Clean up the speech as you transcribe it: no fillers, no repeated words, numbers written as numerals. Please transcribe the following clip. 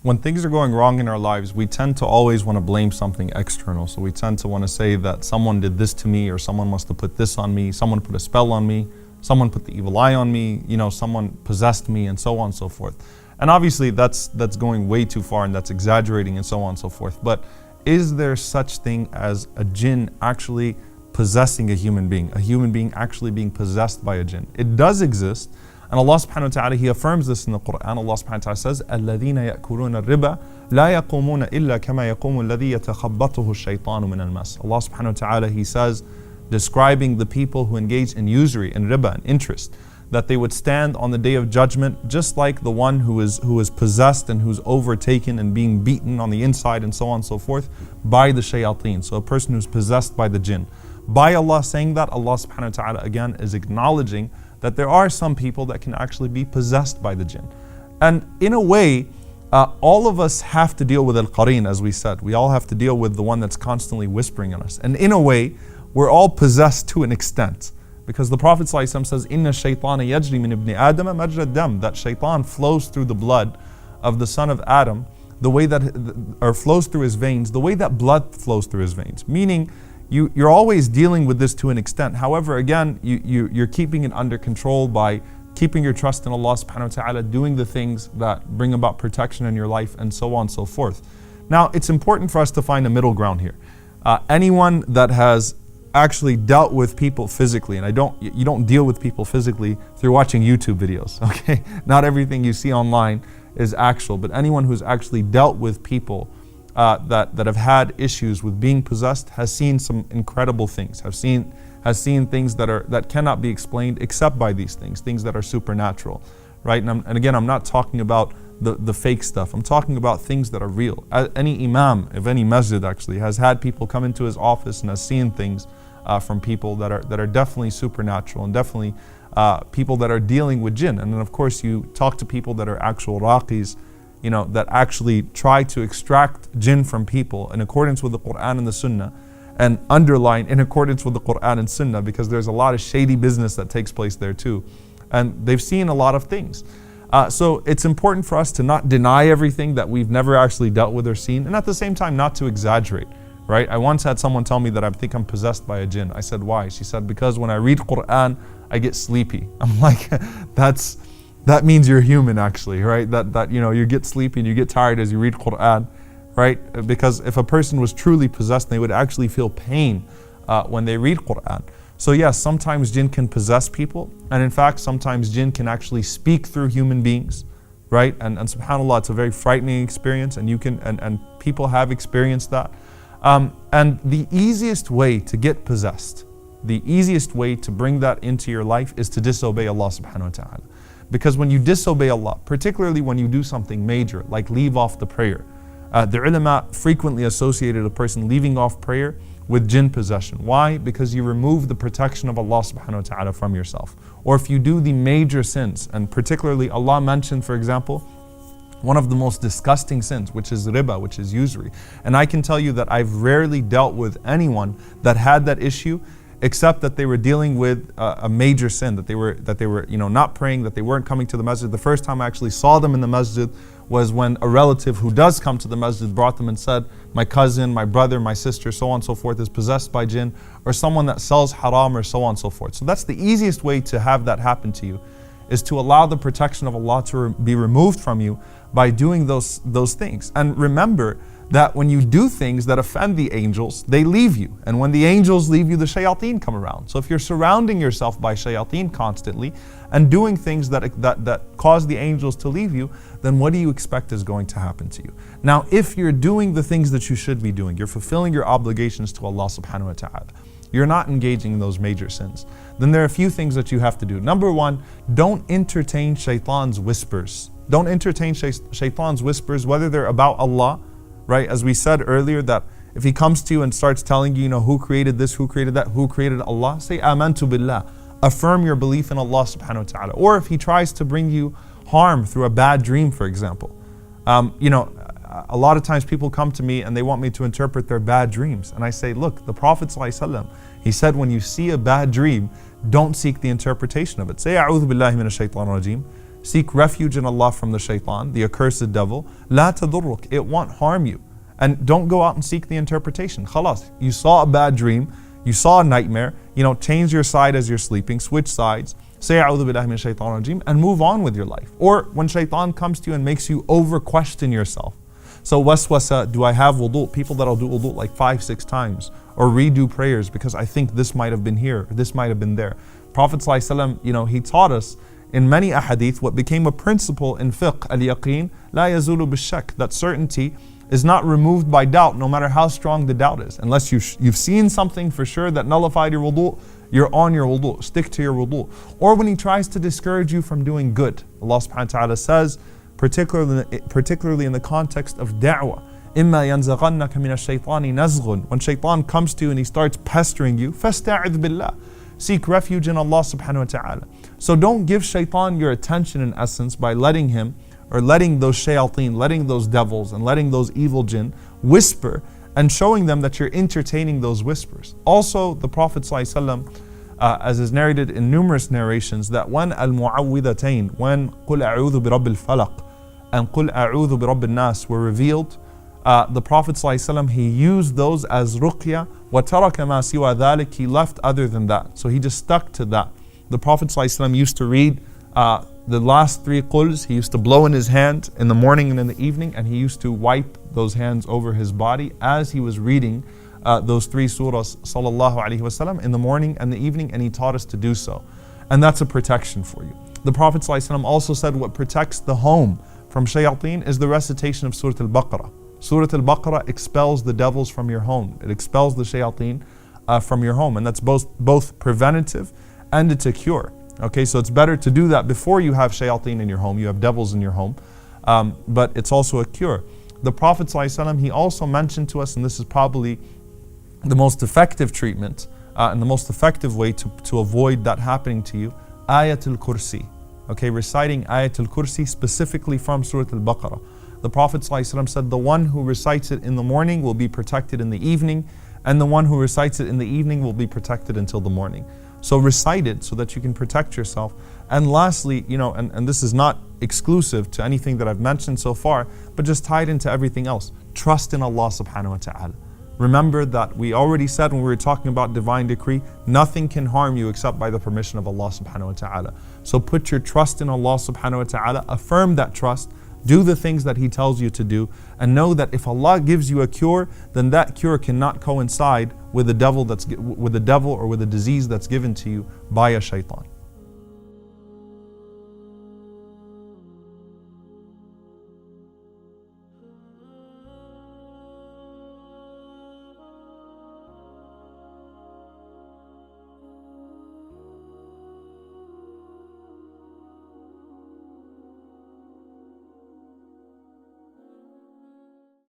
When things are going wrong in our lives, we tend to always want to blame something external. So we tend to want to say that someone did this to me, or someone must have put this on me, someone put a spell on me, someone put the evil eye on me, someone possessed me, and so on and so forth. And obviously that's going way too far, and that's exaggerating, and so on and so forth. But is there such thing as a jinn actually possessing a human being actually being possessed by a jinn? It does exist. And Allah subhanahu wa ta'ala, He affirms this in the Qur'an. Allah subhanahu wa ta'ala says, الَّذِينَ يَأْكُلُونَ الرِّبَا لَا يَقُومُونَ إِلَّا كَمَا يَقُومُ الَّذِي يَتَخَبَّطُهُ الشَّيْطَانُ مِنَ الْمَسِّ. Allah subhanahu wa ta'ala, He says, describing the people who engage in usury and riba and interest, that they would stand on the day of judgment just like the one who is possessed and who's overtaken and being beaten on the inside and so on and so forth by the shayateen. So a person who's possessed by the jinn. By Allah saying that, Allah subhanahu wa ta'ala again is acknowledging that there are some people that can actually be possessed by the jinn. And in a way, all of us have to deal with al-qareen, as we said. We all have to deal with the one that's constantly whispering on us. And in a way, we're all possessed to an extent. Because the Prophet ﷺ says, إِنَّ الشَّيْطَانَ يَجْرِي مِنْ إِبْنِ آدَمَ مَجْرَى الدَّمِ. That shaitan flows through the blood of the son of Adam, the way that, or flows through his veins, the way that blood flows through his veins. Meaning, you're always dealing with this to an extent. However, again, you're keeping it under control by keeping your trust in Allah subhanahu wa ta'ala, doing the things that bring about protection in your life, and so on and so forth. Now, it's important for us to find a middle ground here. Anyone that has actually dealt with people physically, and you don't deal with people physically through watching YouTube videos, okay? Not everything you see online is actual, but anyone who's actually dealt with people that have had issues with being possessed has seen some incredible things, has seen things that cannot be explained except by these things that are supernatural, right? And again, I'm not talking about the fake stuff. I'm talking about things that are real. Any imam of any masjid actually has had people come into his office and has seen things from people that are definitely supernatural, and definitely people that are dealing with jinn. And then of course you talk to people that are actual raqis, that actually try to extract jinn from people in accordance with the Qur'an and the Sunnah, and underline in accordance with the Qur'an and Sunnah, because there's a lot of shady business that takes place there too. And they've seen a lot of things. So it's important for us to not deny everything that we've never actually dealt with or seen, and at the same time not to exaggerate, right? I once had someone tell me that I think I'm possessed by a jinn. I said, why? She said, because when I read Qur'an, I get sleepy. I'm like, that means you're human actually, right? That you get sleepy and you get tired as you read Qur'an, right? Because if a person was truly possessed, they would actually feel pain when they read Qur'an. So yes, sometimes jinn can possess people, and in fact sometimes jinn can actually speak through human beings, right? And subhanAllah, it's a very frightening experience, and and people have experienced that. And the easiest way to get possessed, the easiest way to bring that into your life is to disobey Allah subhanahu wa ta'ala. Because when you disobey Allah, particularly when you do something major, like leave off the prayer, the ulama frequently associated a person leaving off prayer with jinn possession. Why? Because you remove the protection of Allah subhanahu wa ta'ala from yourself. Or if you do the major sins, and particularly Allah mentioned, for example, one of the most disgusting sins, which is riba, which is usury. And I can tell you that I've rarely dealt with anyone that had that issue, except that they were dealing with a major sin, that they were not praying, that they weren't coming to the masjid. The first time I actually saw them in the masjid was when a relative who does come to the masjid brought them and said, my cousin, my brother, my sister, so on and so forth, is possessed by jinn, or someone that sells haram, or so on and so forth. So that's the easiest way to have that happen to you, is to allow the protection of Allah to be removed from you by doing those things. And remember that when you do things that offend the angels, they leave you. And when the angels leave you, the shayateen come around. So if you're surrounding yourself by shayateen constantly and doing things that cause the angels to leave you, then what do you expect is going to happen to you? Now, if you're doing the things that you should be doing, you're fulfilling your obligations to Allah subhanahu wa ta'ala, you're not engaging in those major sins, then there are a few things that you have to do. Number one, don't entertain shaitan's whispers. Don't entertain shaitan's whispers, whether they're about Allah, right? As we said earlier, that if he comes to you and starts telling you, who created this, who created that, who created Allah, say amantu billah. Affirm your belief in Allah subhanahu wa ta'ala. Or if he tries to bring you harm through a bad dream, for example. A lot of times people come to me and they want me to interpret their bad dreams. And I say, look, the Prophet ﷺ, he said, when you see a bad dream, don't seek the interpretation of it. Say, a'udhu billahi minash shaitanir rajeem. seek refuge in Allah from the shaytan, the accursed devil. لا تضرك, it won't harm you. And don't go out and seek the interpretation. Khalas, you saw a bad dream, you saw a nightmare, change your side as you're sleeping, switch sides, say a'udhu billahi min shaytan rajim, and move on with your life. Or when shaytan comes to you and makes you over question yourself. So waswasa, do I have wudu? People that'll do wudu like 5-6 times, or redo prayers because I think this might have been here, or this might have been there. Prophet ﷺ, he taught us in many ahadith what became a principle in fiqh, al-yaqeen, la yazulu bil-shak, that certainty is not removed by doubt, no matter how strong the doubt is. Unless you've seen something for sure that nullified your wudu, you're on your wudu, stick to your wudu. Or when he tries to discourage you from doing good. Allah subhanahu wa ta'ala says, particularly in the context of da'wah, إِمَّا يَنزَغَنَّكَ مِنَ الشَّيْطَانِ نَزْغٌ. When shaytan comes to you and he starts pestering you, فَاسْتَعِذْ بِاللَّهِ, seek refuge in Allah subhanahu wa ta'ala. So don't give shaytan your attention in essence by letting him, or letting those shayateen, letting those devils and letting those evil jinn whisper and showing them that you're entertaining those whispers. Also, the Prophet ﷺ, as is narrated in numerous narrations, that when al-mu'awwidhatain, when قُلْ أَعُوذُ بِرَبِّ الْفَلَقِ and قُلْ أَعُوذُ بِرَبِّ النَّاسِ were revealed, the Prophet ﷺ, he used those as ruqya, وَتَرَكَ مَا سِوَى ذَلِكَ, he left other than that. So he just stuck to that. The Prophet ﷺ used to read the last 3 quls, he used to blow in his hand in the morning and in the evening, and he used to wipe those hands over his body as he was reading those 3 surahs sallallahu alaihi wasallam in the morning and the evening, and he taught us to do so. And that's a protection for you. The Prophet ﷺ also said what protects the home from shayateen is the recitation of Surah Al-Baqarah. Surah Al-Baqarah expels the devils from your home. It expels the shayateen from your home, and that's both preventative and it's a cure. Okay, so it's better to do that before you have shayateen in your home, you have devils in your home, but it's also a cure. The Prophet ﷺ, he also mentioned to us, and this is probably the most effective treatment and the most effective way to avoid that happening to you, Ayatul Kursi. Okay, reciting Ayatul Kursi specifically from Surah Al-Baqarah. The Prophet ﷺ said, the one who recites it in the morning will be protected in the evening, and the one who recites it in the evening will be protected until the morning. So recite it so that you can protect yourself. And lastly, and this is not exclusive to anything that I've mentioned so far, but just tied into everything else. Trust in Allah subhanahu wa ta'ala. Remember that we already said when we were talking about divine decree, nothing can harm you except by the permission of Allah subhanahu wa ta'ala. So put your trust in Allah subhanahu wa ta'ala, affirm that trust, do the things that He tells you to do, and know that if Allah gives you a cure, then that cure cannot coincide with the devil or with a disease that's given to you by a shaytan.